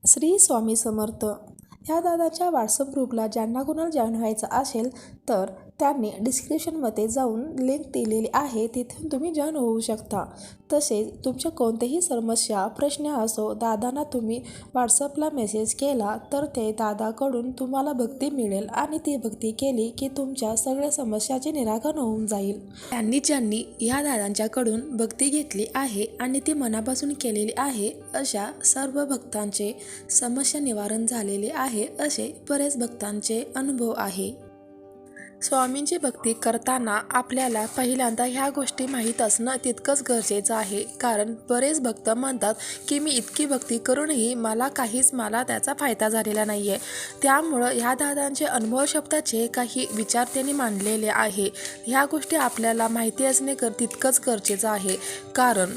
श्री स्वामी समर्थ. ह्या दादाच्या व्हॉट्सअप ग्रुपला ज्यांना कोणाला जॉईन व्हायचं असेल तर त्यांनी डिस्क्रिप्शनमध्ये जाऊन लिंक दिलेली आहे, तिथून तुम्ही जॉईन होऊ शकता. तसेच तुमच्या कोणत्याही समस्या प्रश्न असो दादांना तुम्ही व्हॉट्सअपला मेसेज केला तर ते दादाकडून तुम्हाला भक्ती मिळेल आणि ती भक्ती केली की तुमच्या सगळ्या समस्याचे निराकरण होऊन जाईल. ज्यांनी ह्या दादांच्याकडून भक्ती घेतली आहे आणि ती मनापासून केलेली आहे अशा सर्व भक्तांचे समस्या निवारण झालेले आहे असे बरेच भक्तांचे अनुभव आहे. स्वामींची भक्ती करताना आपल्याला पहिल्यांदा ह्या गोष्टी माहीत असणं तितकंच गरजेचं आहे. कारण बरेच भक्त म्हणतात की मी इतकी भक्ती करूनही मला त्याचा फायदा झालेला नाही आहे. त्यामुळं ह्या दादांचे अनुभव शब्दाचे काही विचार त्यांनी मांडलेले आहे. ह्या गोष्टी आपल्याला माहिती असणे तितकंच गरजेचं आहे. कारण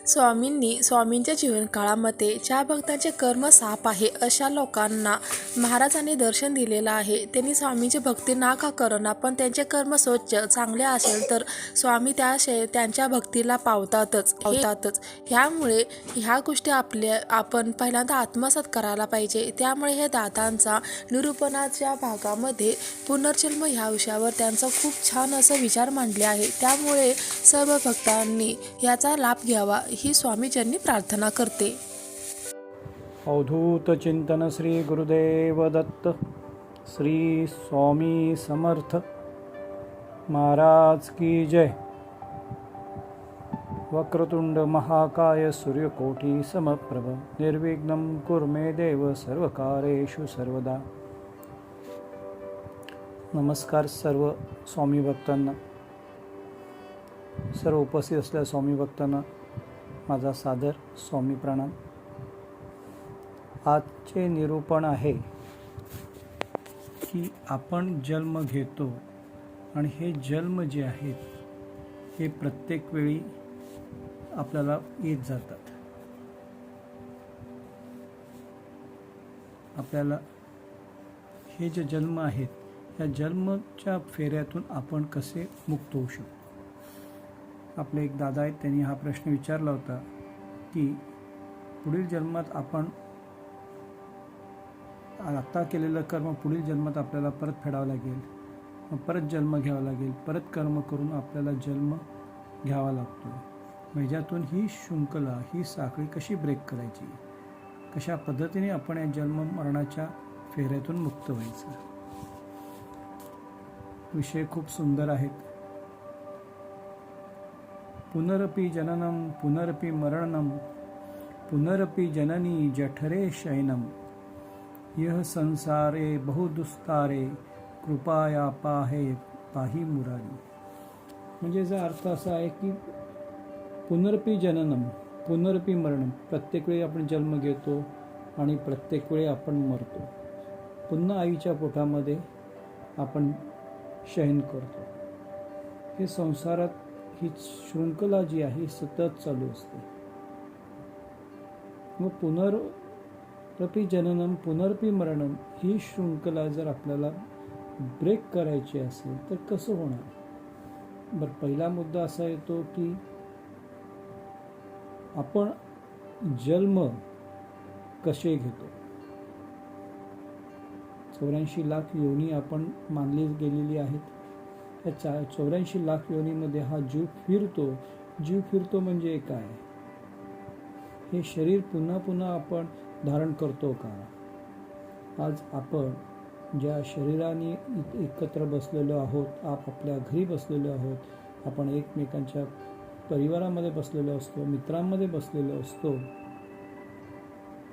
स्वामींच्या जीवनकाळामध्ये ज्या भक्तांचे कर्म साफ आहे अशा लोकांना महाराजांनी दर्शन दिलेलं आहे. त्यांनी स्वामींची भक्ती ना का करना, पण त्यांचे कर्म स्वच्छ चांगले असेल तर स्वामी त्यांच्या भक्तीला पावतातच. ह्यामुळे ह्या गोष्टी आपण पहिल्यांदा आत्मसात करायला पाहिजे. त्यामुळे हे दादांचा निरूपणाच्या भागामध्ये पुनर्जन्म ह्या विषयावर त्यांचा खूप छान असं विचार मांडले आहे. त्यामुळे सर्व भक्तांनी याचा लाभ घ्यावा ही स्वामीचरणी प्रार्थना करते. अवधूत चिंतन श्री गुरुदेव दत्त. श्री स्वामी समर्थ महाराज की जय. वक्रतुंड महाकाय सूर्यकोटी समप्रभ निर्विघ्नं कुरु मे देव सर्वकार्येषु सर्वदा. नमस्कार सर्व स्वामी भक्तांना, सर्व उपस्थित असलेल्या स्वामी भक्तांना माझा सादर स्वामी प्रणाम. आजचे निरूपण आहे की आपण जन्म घेतो आणि हे जन्म जे आहेत हे प्रत्येक वेळी आपल्याला येत जातात. आपल्याला हे जे जन्म आहेत या जन्मच्या फेऱ्यातून आपण कसे मुक्त होऊ शकतो. आपले एक दादा आहेत, त्यांनी हा प्रश्न विचारला होता की पुढील जन्मात आपण आता केलेलं कर्म पुढील जन्मात आपल्याला परत फेडावं लागेल, मग परत जन्म घ्यावा लागेल, परत कर्म करून आपल्याला जन्म घ्यावा लागतो. ह्याच्यातून ही शृंखला, ही साखळी कशी ब्रेक करायची, कशा पद्धतीने आपण या जन्म मरणाच्या फेऱ्यातून मुक्त व्हायचं. विषय खूप सुंदर आहेत. पुनरपि जननम पुनरपि मरणम पुनरपि जननी जठरे शयनम यह संसारे बहुदुस्तारे कृपाया पाही मुरारी. म्हणजे याचा अर्थ असा आहे की पुनरपि जननम पुनरपि मरणम, प्रत्येक वेळी आपण जन्म घेतो आणि प्रत्येक वेळी आपण मरतो. पुन्हा आईच्या पोटामध्ये आपण शयन करतो. हे संसारात ही शृंखला जी आहे ही सतत चालू असते. मग पुनरपि जननम पुनरपि मरणम ही शृंखला जर आपल्याला ब्रेक करायची असेल तर कसं होणार. बरं, पहिला मुद्दा असा येतो की आपण जन्म कसे घेतो. 84 लाख योनी आपण मानली गेलेली आहेत. त्या 84 लाख योनीमध्ये हा जीव फिरतो म्हणजे काय. हे शरीर पुन्हा पुन्हा आपण धारण करतो का. आज आपण ज्या शरीराने एकत्र बसलेलो आहोत, आपल्या घरी बसलेलो आहोत, आपण एकमेकांच्या परिवारामध्ये बसलेलो असतो, मित्रांमध्ये बसलेलो असतो,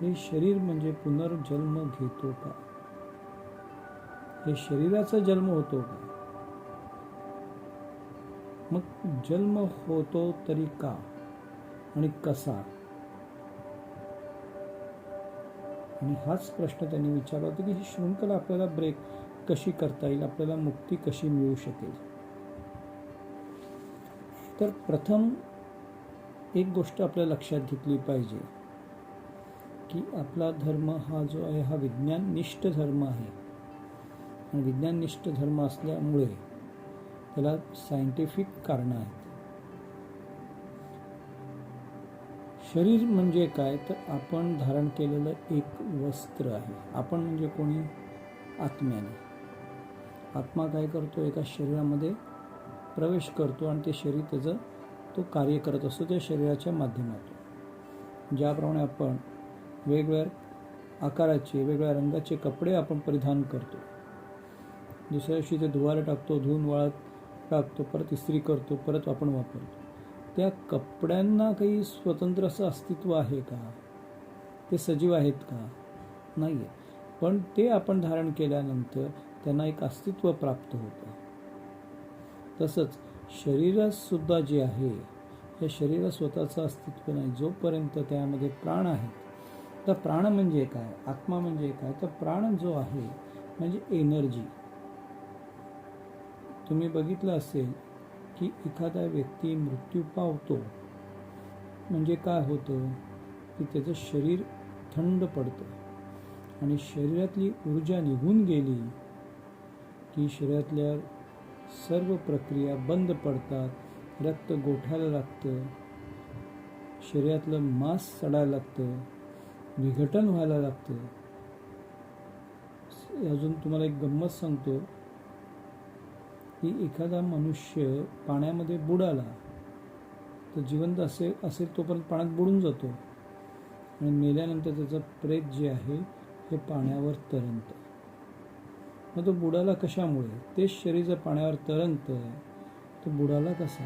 हे शरीर म्हणजे पुनर्जन्म घेतो का. हे शरीराचा जन्म होतो का. मग जन्म होतो तरी का आणि कसा. आणि हाच प्रश्न त्यांनी विचारला होता की ही शृंखला आपल्याला ब्रेक कशी करता येईल, आपल्याला मुक्ती कशी मिळू शकेल. तर प्रथम एक गोष्ट आपल्या लक्षात घेतली पाहिजे की आपला धर्म हा जो आहे हा विज्ञाननिष्ठ धर्म आहे. आणि विज्ञाननिष्ठ धर्म असल्यामुळे त्याला सायंटिफिक कारणं आहेत. शरीर म्हणजे काय तर आपण धारण केलेलं एक वस्त्र आहे. आपण म्हणजे कोणी? आत्म्याने. आत्मा काय करतो? एका शरीरामध्ये प्रवेश करतो आणि ते शरीर त्याचं तो कार्य करत असतो त्या शरीराच्या माध्यमातून. ज्याप्रमाणे आपण वेगवेगळ्या आकाराचे वेगवेगळ्या रंगाचे कपडे आपण परिधान करतो, दुसऱ्या दिवशी ते धुवायला टाकतो, धुवून वाळत टाकतो, परत इस्त्री करतो, परत आपण वापरतो. त्या कपड्यांना काही स्वतंत्र असं अस्तित्व आहे का? ते सजीव आहेत का? नाही आहे. पण ते आपण धारण केल्यानंतर त्यांना एक अस्तित्व प्राप्त होतं. तसंच शरीरासुद्धा जे आहे, या शरीरात स्वतःचं अस्तित्व नाही. जोपर्यंत त्यामध्ये प्राण आहे, तर प्राण म्हणजे काय? आत्मा म्हणजे काय? तर प्राण जो आहे म्हणजे एनर्जी. तुम्ही बघितलं असेल की एखादा व्यक्ती मृत्यू पावतो म्हणजे काय होतं की त्याचं शरीर थंड पडतं आणि शरीरातली ऊर्जा निघून गेली की शरीरातल्या सर्व प्रक्रिया बंद पडतात, रक्त गोठायला लागतं, शरीरातलं मांस सडायला लागतं, विघटन व्हायला लागतं. अजून तुम्हाला एक गंमत सांगतो की एखादा मनुष्य पाण्यामध्ये बुडाला तर जिवंत असेल तोपर्यंत पाण्यात बुडून जातो आणि मेल्यानंतर त्याचं प्रेत जे आहे हे पाण्यावर तरंगतं. मग तो बुडाला कशामुळे? तेच शरीर जर पाण्यावर तरंगतं तो बुडाला कसा?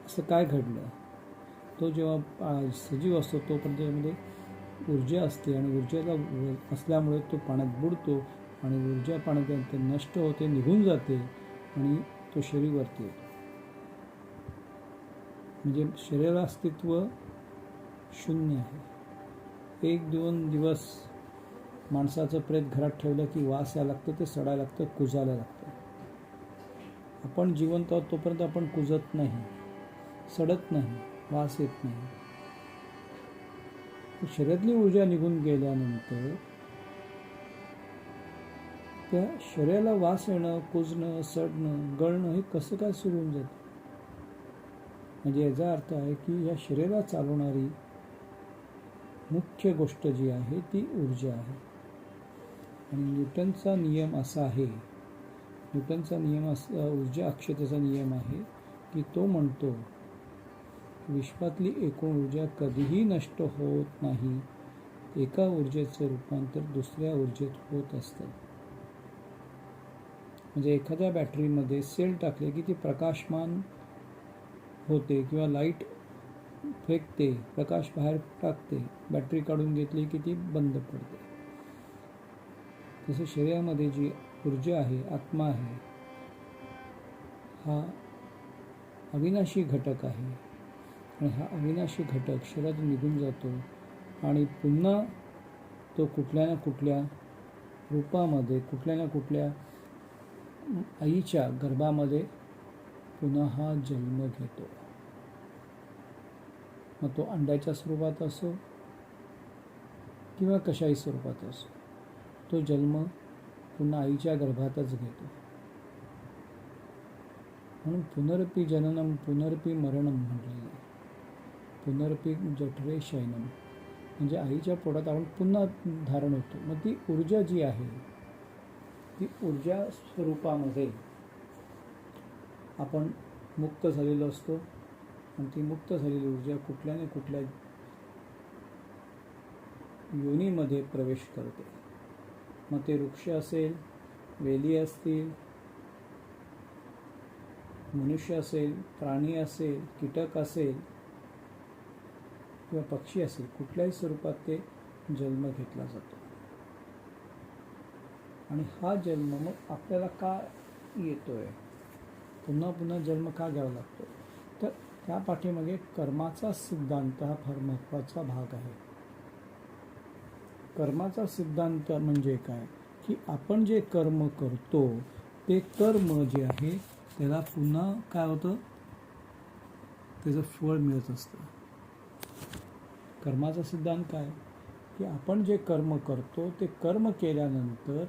असं काय घडलं? तो जेव्हा सजीव असतो तोपर्यंत त्यामध्ये ऊर्जा असते आणि ऊर्जेला असल्यामुळे तो पाण्यात बुडतो आणि ऊर्जा पाण्यात नष्ट होते, निघून जाते आणि तो शरीरवरती येतो. म्हणजे शरीराला अस्तित्व शून्य आहे. 1-2 दिवस माणसाचं प्रेत घरात ठेवलं की वास यायला लागतं, ते सडायला लागतं, कुजायला लागतं. आपण जिवंत आहोत तोपर्यंत आपण कुजत नाही, सडत नाही, वास येत नाही. शरीरातली ऊर्जा निघून गेल्यानंतर त्या शरीराला वास येणं, कुजणं, सडणं, गळणं हे कसं काय सुरू होऊन जातं? म्हणजे याचा अर्थ आहे की या शरीराला चालवणारी मुख्य गोष्ट जी आहे ती ऊर्जा आहे. आणि न्यूटनचा नियम असा आहे, ऊर्जा अक्षतेचा नियम आहे की तो म्हणतो विश्वातली एकूण ऊर्जा कधीही नष्ट होत नाही. एका ऊर्जेचं रूपांतर दुसऱ्या ऊर्जेत होत असतं. म्हणजे एखाद्या बॅटरीमध्ये सेल टाकले की ती प्रकाशमान होते किंवा लाईट फेकते, प्रकाश बाहेर टाकते, बॅटरी काढून घेतली की ती बंद पडते. तसं शरीरामध्ये जी ऊर्जा आहे, आत्मा आहे, हा अविनाशी घटक आहे आणि हा अविनाशी घटक शरीरातून निघून जातो आणि पुन्हा तो कुठल्या ना कुठल्या रूपामध्ये, कुठल्या ना कुठल्या आईच्या गर्भामध्ये पुन्हा हा जन्म घेतो. मग तो अंड्याच्या स्वरूपात असो किंवा कशाही स्वरूपात असो, तो जन्म पुन्हा आईच्या गर्भातच घेतो. म्हणून पुनरपि जननम पुनरपि मरणम म्हटलेलं आहे. पुनरपि जठरे शयनम म्हणजे आईच्या पोटात आपण पुन्हा धारण होतो. मग ती ऊर्जा जी आहे ती ऊर्जा स्वरूपामध्ये आपण मुक्त झालेलो असतो आणि ती मुक्त झालेली ऊर्जा कुठल्या ना कुठल्या योनीमध्ये प्रवेश करते. मग ते वृक्ष असेल, वेली असतील, मनुष्य असेल, प्राणी असेल, कीटक असेल किंवा पक्षी असेल, कुठल्याही स्वरूपात ते जन्म घेतला जातो. आणि हा जन्म मग आपल्याला का येतोय? पुन्हा पुन्हा जन्म का घ्यावा लागतो? तर त्या पाठीमागे कर्माचा सिद्धांत हा फार महत्त्वाचा भाग आहे. कर्माचा सिद्धांत म्हणजे काय की आपण जे कर्म करतो ते कर्म जे आहे त्याला पुन्हा काय होतं, त्याचं फळ मिळत असतं. कर्माचा सिद्धांत काय की आपण जे कर्म करतो ते कर्म केल्यानंतर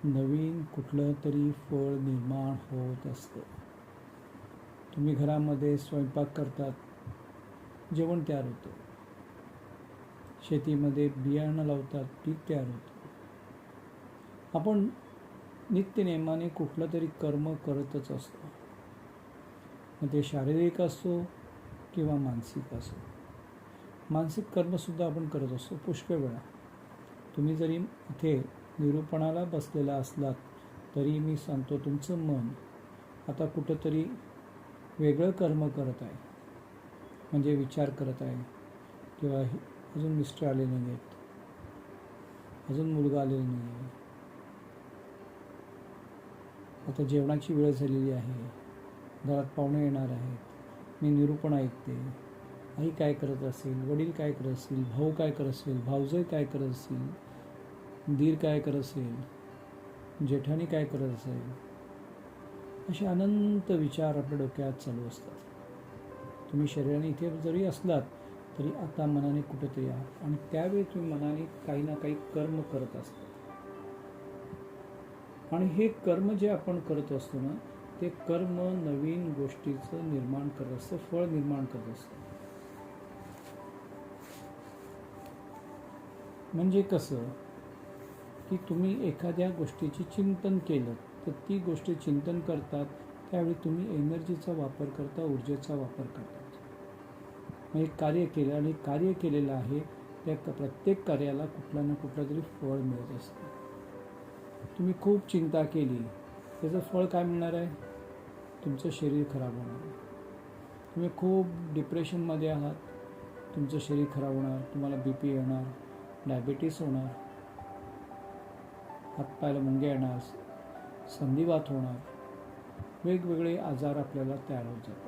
नवीन कुठलं तरी फळ निर्माण होत असतं. तुम्ही घरामध्ये स्वयंपाक करतात, जेवण तयार होतं. शेतीमध्ये बियाणं लावतात, पीक तयार होतं. आपण नित्यनेमाने कुठलं तरी कर्म करतच असतो. मग ते शारीरिक असो किंवा मानसिक असो. मानसिक कर्मसुद्धा आपण करत असतो पुष्कळ वेळा. तुम्ही जरी इथे निरूपणाला बसलेला असलात तरी मी सांगतो, तुमचं मन आता कुठंतरी वेगळं कर्म करत आहे. म्हणजे विचार करत आहे, किंवा अजून मिस्टर आले नाही आहेत, अजून मुलगा आलेला नाही आहे, आता जेवणाची वेळ झालेली आहे, घरात पाहुणे येणार आहेत, मी निरूपण ऐकते, आई काय करत असेल, वडील काय करत असतील, भाऊ काय करत असेल, भाऊजाई काय करत असतील, दीर काय करत असेल, जेठाणी काय करत असेल, असे अनंत विचार आपल्या डोक्यात चालू असतात. तुम्ही शरीराने इथे जरी असलात तरी आता मनाने कुठेतरी आहात, आणि त्यावेळी तुम्ही मनाने काही ना काही कर्म करत असतात. आणि हे कर्म जे आपण करत असतो ना, ते कर्म नवीन गोष्टीचं निर्माण करत असतं, फळ निर्माण करत असतं. म्हणजे कसं की तुम्ही एखाद्या गोष्टीची चिंतन केलं तर ती गोष्ट चिंतन करतात त्यावेळी तुम्ही एनर्जीचा वापर करता, ऊर्जेचा वापर करतात. मग एक कार्य केलं आणि कार्य केलेलं आहे, त्या प्रत्येक कार्याला कुठला ना कुठलं तरी फळ मिळत असतं. तुम्ही खूप चिंता केली, त्याचं फळ काय मिळणार आहे? तुमचं शरीर खराब होणार आहे. तुम्ही खूप डिप्रेशनमध्ये आहात, तुमचं शरीर खराब होणार, तुम्हाला BP येणार, डायबिटीस होणार, हातपायाला मुंग्या येणार, संधिवात होणार, वेगवेगळे आजार आपल्याला तयार होत जातात.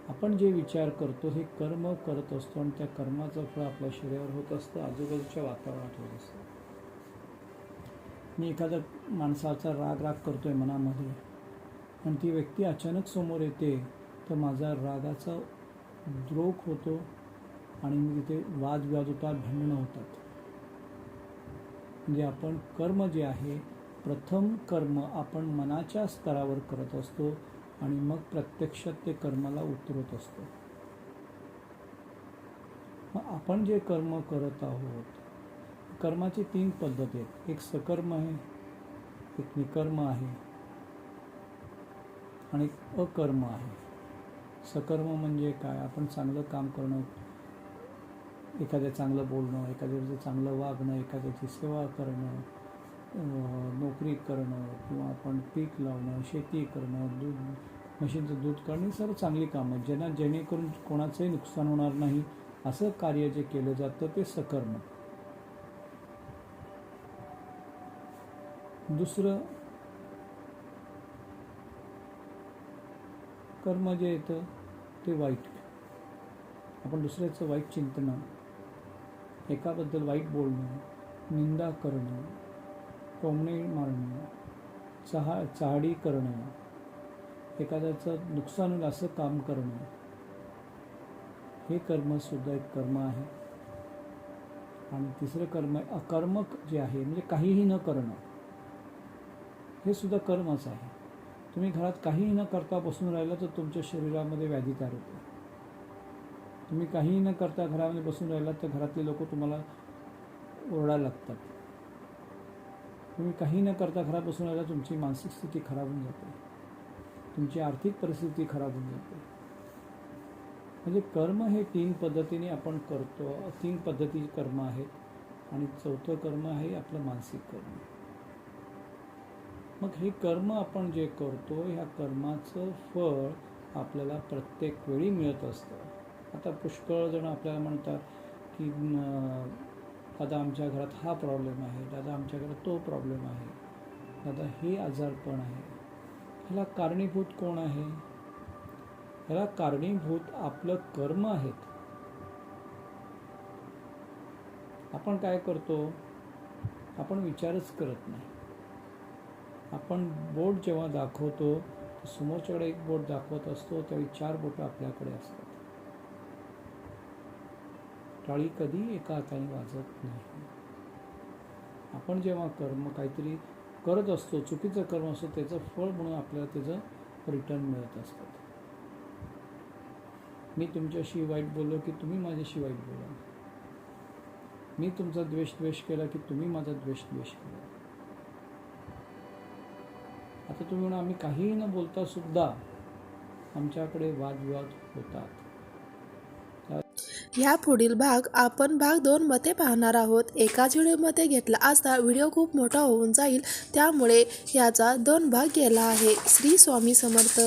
आपण जे विचार करतो हे कर्म करत असतो, आणि त्या कर्माचं फळ आपल्या शरीरावर होत असतं, आजूबाजूच्या वातावरणात होत असतं. मी एखाद्या माणसाचा राग करतोय मनामध्ये, आणि ती व्यक्ती अचानक समोर येते तर माझा रागाचा द्रोख होतो, आणि मी तिथे वादविवाद होतात, भांडणं होतात. म्हणजे आपण कर्म जे आहे, प्रथम कर्म आपण मनाच्या स्तरावर करत असतो, आणि मग प्रत्यक्षात ते कर्माला उतरत असतो. मग आपण जे कर्म करत आहोत, कर्माची 3 पद्धती आहेत. एक सकर्म आहे, एक निकर्म आहे, आणि एक अकर्म आहे. सकर्म म्हणजे काय? आपण चांगलं काम करणं, एखाद्या चांगलं बोलणं, एखाद्याचं चांगलं वागणं, एखाद्याची सेवा करणं, नोकरी करणं, किंवा आपण पीक लावणं, शेती करणं, म्हशीचं दूध काढणं, सर्व चांगली कामं जेणेकरून कोणाचंही नुकसान होणार नाही असं कार्य जे केलं जातं ते सकर्म. दुसरं कर्म जे येतं ते वाईट. आपण दुसऱ्याचं वाईट चिंतन, एकाबद्दल वाईट बोलणं, निंदा करणं, टोमणे मारणं, चहाडी करणं, एखाद्याचं नुकसान होईल असं काम करणं, हे कर्मसुद्धा एक कर्म आहे. आणि तिसरं कर्म आहे अकर्मक, जे आहे म्हणजे काहीही न करणं, हे सुद्धा कर्मच आहे. तुम्ही घरात काहीही न करता बसून राहिला तर तुमच्या शरीरामध्ये व्याधी तयार होते. तुम्ही काहीही न करता घरामध्ये बसून राहिला तर घरातले लोक तुम्हाला ओरडायला लागतात. तुम्ही काही न करता घरात बसून राहिला, तुमची मानसिक स्थिती खराब होऊन जाते, तुमची आर्थिक परिस्थिती खराब होऊन जाते. म्हणजे कर्म हे 3 पद्धतीने आपण करतो. 3 पद्धतीचे कर्म आहेत, आणि 4थं कर्म आहे आपलं मानसिक कर्म. मग हे कर्म आपण जे करतो, ह्या कर्माचं फळ आपल्याला प्रत्येक वेळी मिळत असतं. आता पुष्कळ जण आपल्याला म्हणतात की दादा आमच्या घरात हा प्रॉब्लेम आहे, दादा आमच्या घरात तो प्रॉब्लेम आहे, दादा हे आजारपण आहे. ह्याला कारणीभूत कोण आहे? ह्याला कारणीभूत आपलं कर्म आहेत. आपण काय करतो? आपण विचारच करत नाही. आपण बोट जेव्हा दाखवतो, समोरच्याकडे एक बोट दाखवत असतो, त्यावेळी 4 बोटं आपल्याकडे असतात. टाळी कधी एका हाताने वाजत नाही. आपण जेव्हा कर्म काहीतरी करत असतो, चुकीचं कर्म असतो, त्याचं फळ म्हणून आपल्याला त्याचं रिटर्न मिळत असतात. मी तुमच्याशी वाईट बोललो की तुम्ही माझ्याशी वाईट बोला. मी तुमचा द्वेष केला की तुम्ही माझा द्वेष केला. आता तुम्ही म्हणा आम्ही काहीही न बोलता सुद्धा आमच्याकडे वादविवाद होतात. ह्या पुढील भाग आपण भाग 2 मध्ये पाहणार आहोत. एकाच व्हिडिओमध्ये घेतला असता व्हिडिओ खूप मोठा होऊन जाईल, त्यामुळे याचा 2 भाग केला आहे. श्री स्वामी समर्थ.